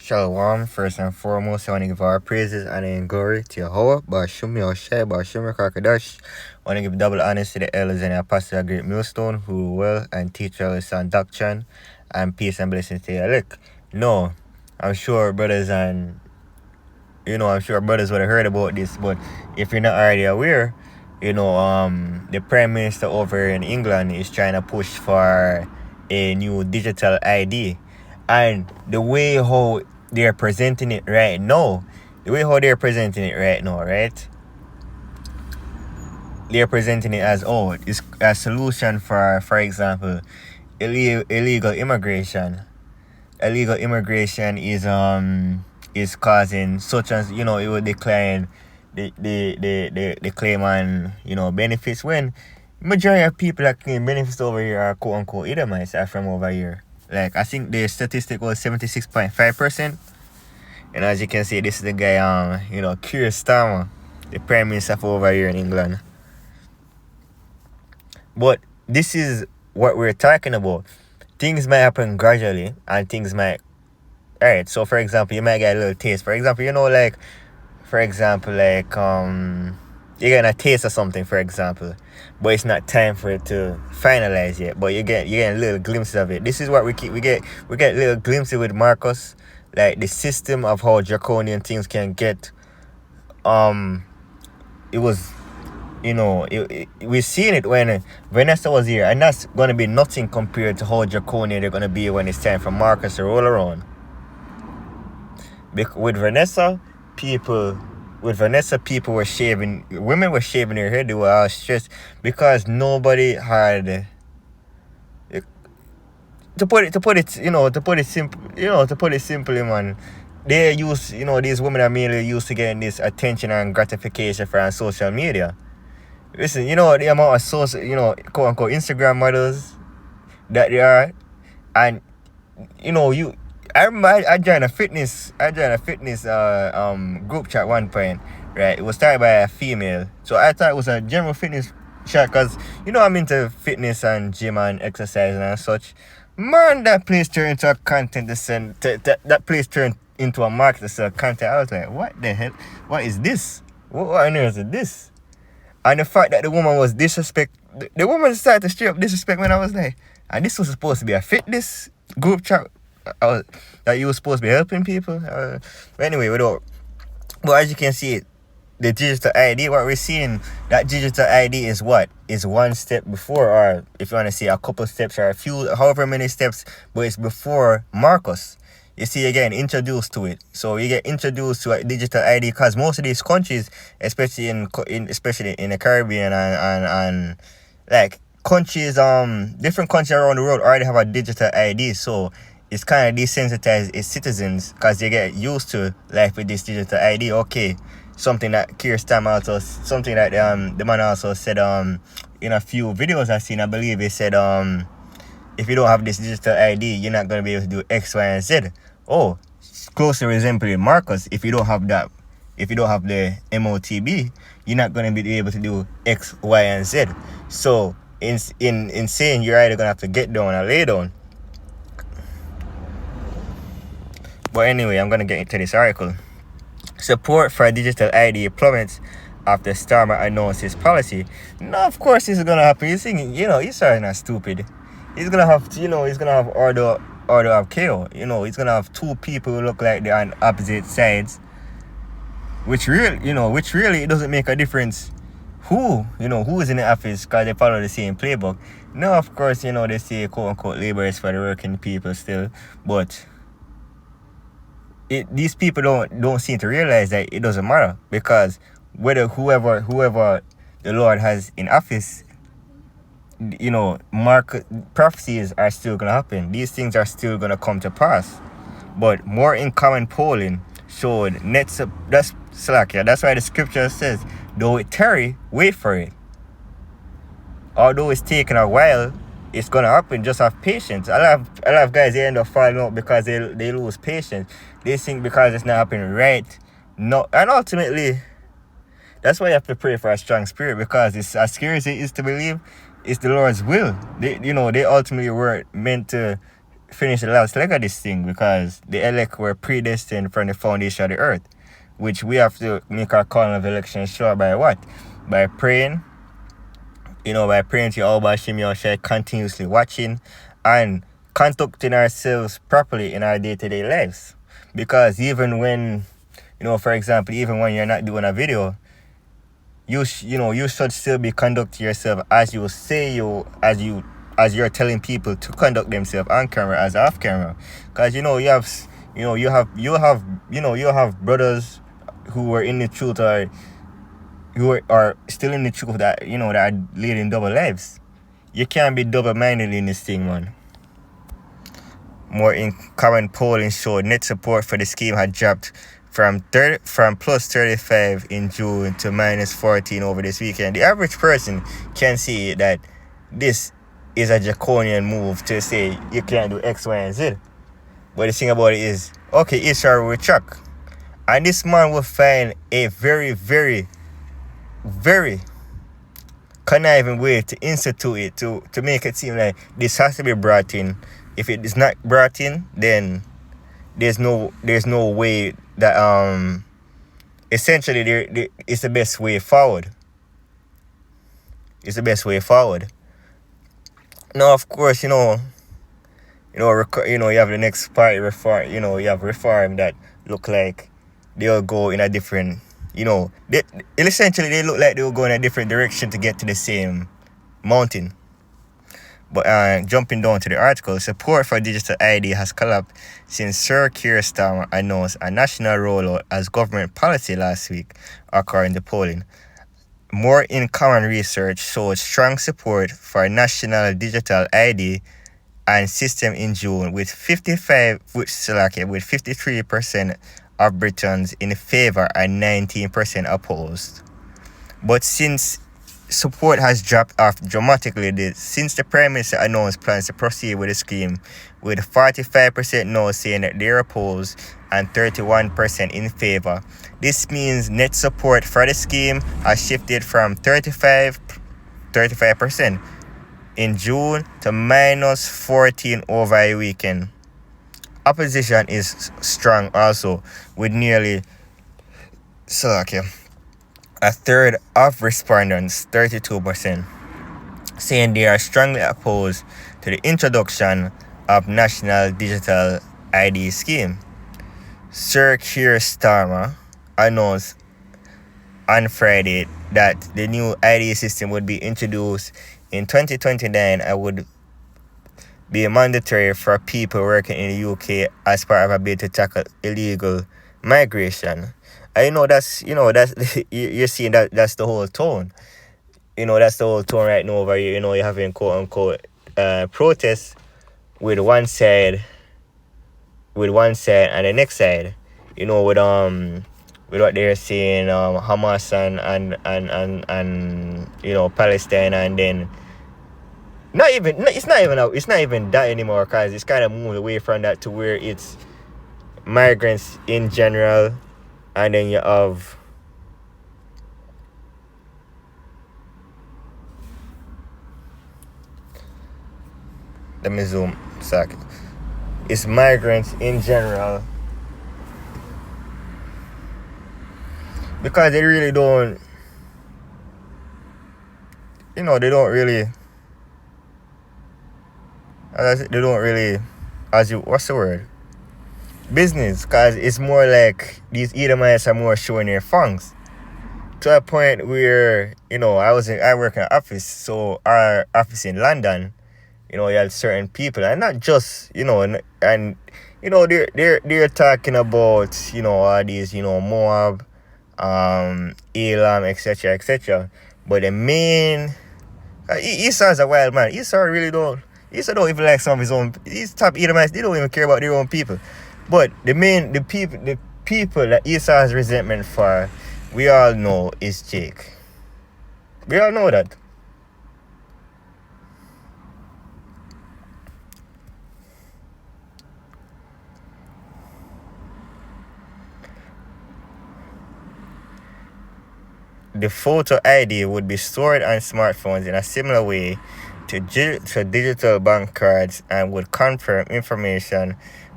Shalom, first and foremost, I want to give our praises and glory to Yahweh, Bashumi Oshai, Bashumi Kakadash. I want to give double honors to the elders and the apostles of Great Millstone who will and teach us on doctrine and peace and blessings to your elect. No, I'm sure brothers and I'm sure brothers would have heard about this, but if you're not already aware, the Prime Minister over in England is trying to push for a new digital ID. And the way how they're presenting it right now, right? They're presenting it as, it's a solution for example, illegal immigration. Illegal immigration is causing such as, it would decline the claim on, benefits, when majority of people that claim benefits over here are quote unquote Edomites are from over here. Like, I think the statistic was 76.5%. And as you can see, this is the guy, Keir Starmer, the Prime Minister for over here in England. But this is what we're talking about. Things might happen gradually, and things might... Alright, so for example, you might get a little taste. For example, you're getting a taste of something, for example, but it's not time for it to finalize yet, but you're getting a little glimpses of it. This is what we get little glimpses with Marcus, like the system of how draconian things can get. It was, we've seen it when Vanessa was here, and that's going to be nothing compared to how draconian they're going to be when it's time for Marcus to roll around. With Vanessa, people were shaving, women were shaving their head. They were all stressed because nobody had, to put it simply, man. They use, these women are mainly used to getting this attention and gratification from social media. Listen, the amount of social, quote unquote Instagram models that they are, and I remember I joined a fitness group chat one point, right? It was started by a female, so I thought it was a general fitness chat because I'm into fitness and gym and exercising and such. Man, that place turned into a content to send. That place turned into a market to sell content. I was like, what the hell? What is this? What on earth is this? And the fact that the woman was the woman started to straight up disrespect when I was like, and this was supposed to be a fitness group chat. That you were supposed to be helping people. But anyway, but as you can see, the digital ID, what we're seeing, that digital ID is what? Is one step before, or if you want to say a couple steps or a few, however many steps, but it's before Marcus. You see, again, introduced to it. So you get introduced to a digital ID because most of these countries, especially in the Caribbean and like countries, different countries around the world already have a digital ID. So it's kind of desensitized its citizens because they get used to life with this digital ID. Okay, something that Keir Starmer also, something that the man also said in a few videos I've seen. I believe he said if you don't have this digital ID, you're not going to be able to do X, Y, and Z. Oh, closely resembling Marcus. If you don't have the MOTB, you're not going to be able to do X, Y, and Z. So in saying, you're either going to have to get down or lay down. But anyway, I'm going to get into this article. Support for digital ID plummets after Starmer announced his policy. No, of course this is going to happen. You're thinking, he's not stupid. He's going to have order of chaos. He's going to have two people who look like they're on opposite sides. Which really, it doesn't make a difference who is in the office because they follow the same playbook. No, of course, they say quote-unquote labor is for the working people still. But these people don't seem to realize that it doesn't matter, because whether whoever the Lord has in office, prophecies are still gonna happen. These things are still gonna come to pass. But more in common polling showed that's slack. Yeah, that's why the scripture says, though it tarry, wait for it. Although it's taking a while, it's gonna happen. Just have patience. I love guys, they end up falling out because they lose patience. They think because it's not happening right. No, and ultimately, that's why you have to pray for a strong spirit, because it's as scary as it is to believe, it's the Lord's will. They ultimately were meant to finish the last leg of this thing because the elect were predestined from the foundation of the earth, which we have to make our call of election sure by what? By praying, by praying to All Bashim Yahushai, continuously watching and conducting ourselves properly in our day-to-day lives. Because even when, for example, even when you're not doing a video, you should still be conducting yourself as you say as you're telling people to conduct themselves on camera as off camera. Because you have brothers who were in the truth or who are still in the truth that that are leading double lives. You can't be double-minded in this thing, man. More in current polling showed net support for the scheme had dropped from plus 35 in June to minus 14 over this weekend. The average person can see that this is a draconian move to say you can't do X, Y, and Z. But the thing about it is, okay, Israel will chuck. And this man will find a very, very, very conniving way to institute it, to make it seem like this has to be brought in. If it is not brought in, then there's no way that essentially it's the best way forward. It's the best way forward. Now, of course, you have the next party reform. You have reform that look like they'll go in a different. Essentially they look like they'll go in a different direction to get to the same mountain. But jumping down to the article, support for digital ID has collapsed since Sir Keir Starmer announced a national rollout as government policy last week, according to polling. More in common research showed strong support for national digital ID and system in June, with 53% of Britons in favor and 19% opposed. But since support has dropped off dramatically since the Prime Minister announced plans to proceed with the scheme, with 45% now saying that they're opposed and 31% in favor. This means net support for the scheme has shifted from 35% in June to minus 14 over a weekend. Opposition is strong also, with nearly a third of respondents, 32%, saying they are strongly opposed to the introduction of national digital ID scheme. Sir Keir Starmer announced on Friday that the new ID system would be introduced in 2029 and would be mandatory for people working in the UK as part of a bid to tackle illegal migration. That's you're seeing that's the whole tone. That's the whole tone right now over here. You're having quote unquote protests with one side and the next side. With what they're saying, Hamas and Palestine, and then it's not even that anymore, because it's kind of moved away from that to where it's migrants in general, and then you have let me zoom a second. It's migrants in general, because they really don't, they don't really, what's the word? Business, because it's more like these Edomites are more showing their fangs to a point where, I work in an office, so our office in London, you had certain people, and not just, they're talking about, all these, Moab, Elam, etc. But the main, Esau's a wild man. Esau don't even like some of his own. These top Edomites, they don't even care about their own people. But the people that Esau has resentment for, we all know is Jake. We all know that. The photo ID would be stored on smartphones in a similar way to digital bank cards and would confirm information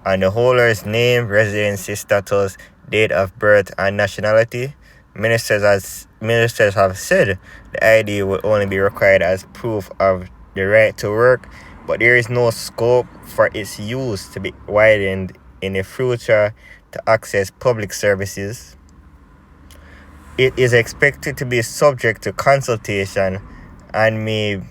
on the holder's name, residency status, date of birth, and nationality. Ministers have said the ID will only be required as proof of the right to work, but there is no scope for its use to be widened in the future to access public services. It is expected to be subject to consultation and may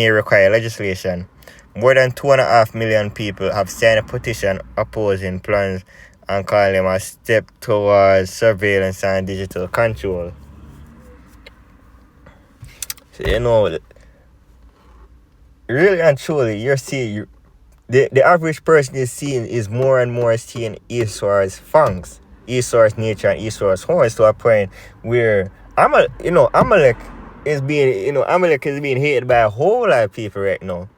require legislation. More than 2.5 million people have signed a petition opposing plans and calling them a step towards surveillance and digital control. So, really and truly, you're seeing the average person is more and more seeing Esau's fangs, Esau's nature, and Esau's horns to a point where Amalek is being hated by a whole lot of people right now.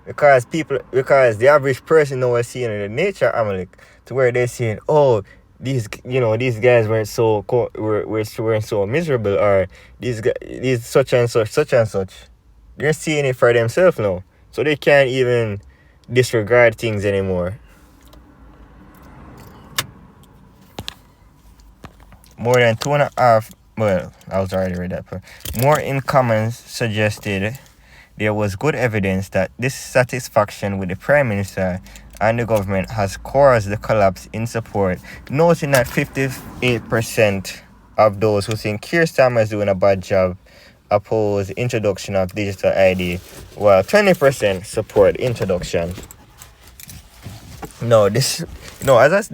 Because the average person now is seeing the nature of Amalek to where they're saying, oh, these guys weren't weren't so miserable, or these such and such. They're seeing it for themselves now, so they can't even disregard things anymore. More than 2.5. Well, I was already read that part. More in comments suggested there was good evidence that dissatisfaction with the Prime Minister and the government has caused the collapse in support, noting that 58% of those who think Keir Starmer is doing a bad job oppose the introduction of digital ID, while 20% support introduction.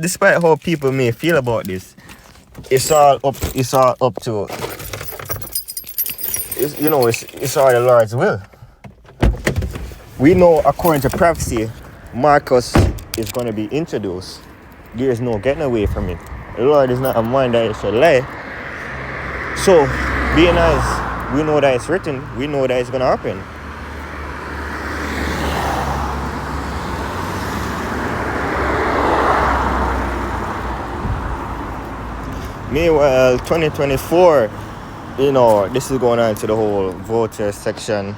Despite how people may feel about this, it's all up to it's all the Lord's will. We know, according to prophecy, Marcus is going to be introduced. There is no getting away from it. The Lord is not a man that he should lie. So, being as we know that it's written, we know that it's going to happen. Meanwhile, 2024, this is going on to the whole voter section.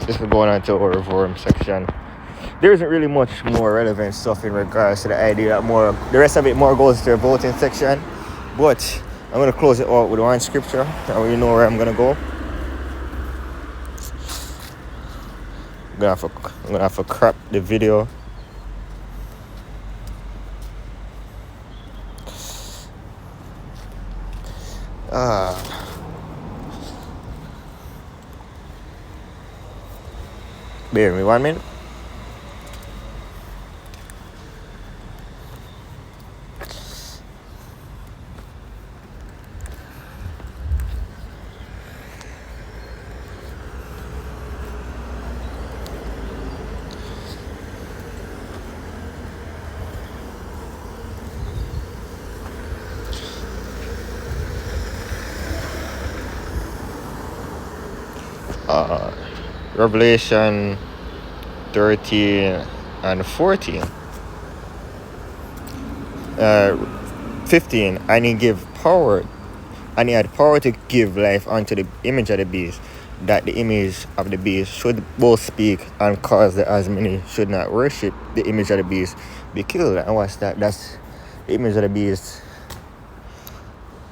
This is going on to our reform section. There isn't really much more relevant stuff in regards to the idea that the rest of it more goes to the voting section. But I'm going to close it out with one scripture, and you know where I'm going to go. I'm going to have to crop the video. Bear with me 1 minute. Revelation 13 and 14. 15. And he had power to give life unto the image of the beast, that the image of the beast should both speak and cause that as many should not worship the image of the beast be killed. And what's that? That's the image of the beast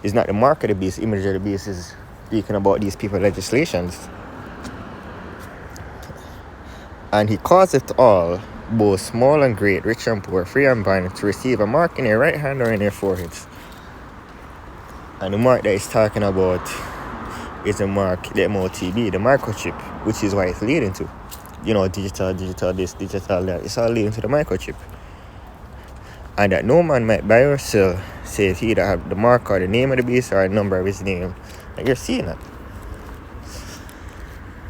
is not the mark of the beast. The image of the beast is speaking about these people legislations. And he causeth all, both small and great, rich and poor, free and bond, to receive a mark in their right hand or in their foreheads. And the mark that he's talking about is the mark, the MOTB, the microchip, which is what it's leading to. Digital this, digital that. It's all leading to the microchip. And that no man might buy or sell, save he that have the mark or the name of the beast or a number of his name. And you're seeing that.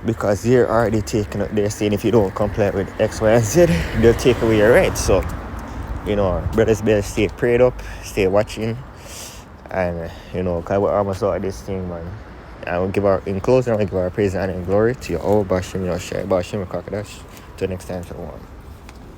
Because they're already they're saying if you don't comply with X, Y, and Z, they'll take away your rights. So, brothers better stay prayed up, stay watching, and, because we're almost out of this thing, man. And in closing, I will give our praise and glory to your old Bashim Yoshai, Bashim Kakadash. Till next time, everyone.